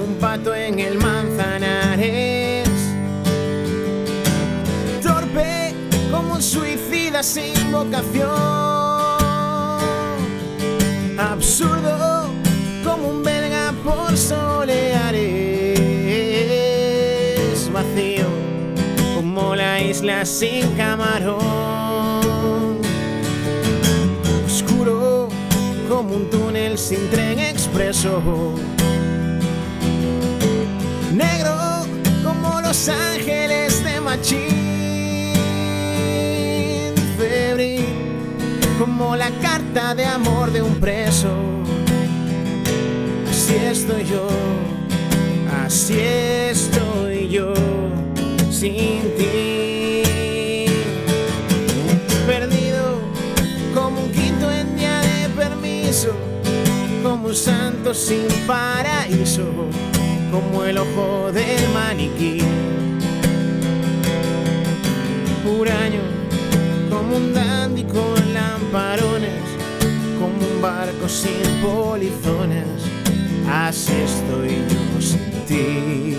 un pato en el Manzanares. Torpe como un suicida sin vocación. Absurdo como un belga por Soleares. Vacío como la isla sin camarón. Oscuro como un túnel sin tren expreso. Negro como Los Ángeles de Machín. Febril como la carta de amor de un preso. Así estoy yo, así estoy yo, sin ti. Perdido como un quinto en día de permiso, como un santo sin paraíso, como el ojo del maniquí. Huraño como un dandy con lamparones, como un barco sin polizones. Así estoy yo sin ti.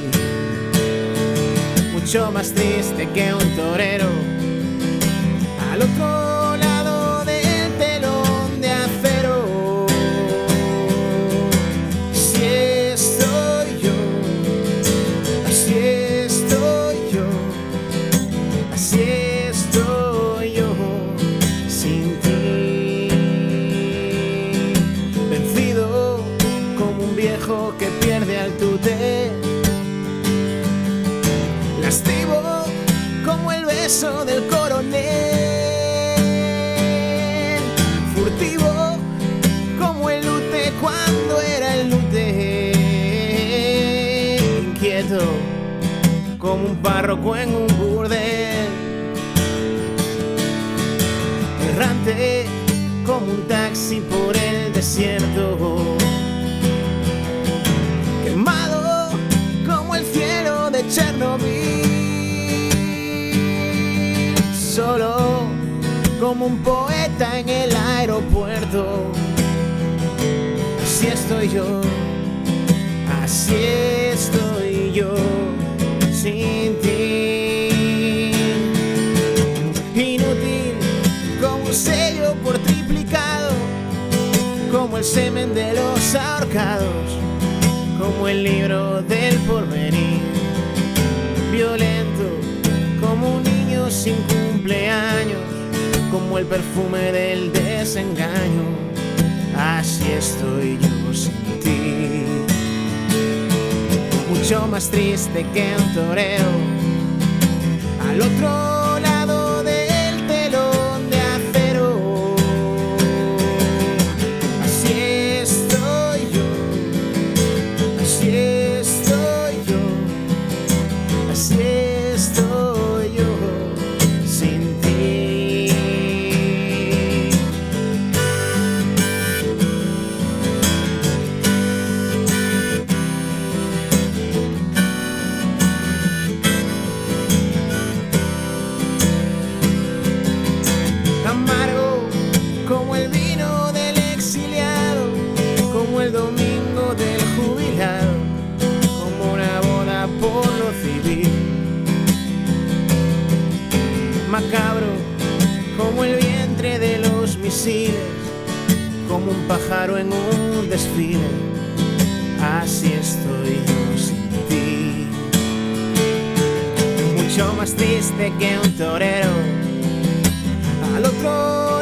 Mucho más triste que un torero al otro lado del telón de acero. Así estoy yo, así estoy yo, así estoy yo sin ti. Vencido como un viejo que pierde al tute. Lastivo como el beso del coronel. Furtivo como el lute cuando era el lute. Inquieto como un párroco en un burdel. Errante como un taxi por el desierto. Quemado como el cielo de Chernobyl. Solo como un poeta en el aeropuerto. Así estoy yo, así estoy yo sin ti. Inútil como un sello por triplicado, como el semen de los ahorcados, como el libro del porvenir. Violento como un niño sin cumpleaños, como el perfume del desengaño. Así estoy yo sin ti. Mucho más triste que un torero al otro lado del telón de acero. Así estoy yo, así estoy yo, así estoy yo sin ti. Amargo como el vino del exiliado, como el domingo del jubilado, como una boda por lo civil. Macabro como el vientre de los misiles, como un pájaro en un desfile. Así estoy yo sin ti. Mucho más triste que un torero al otro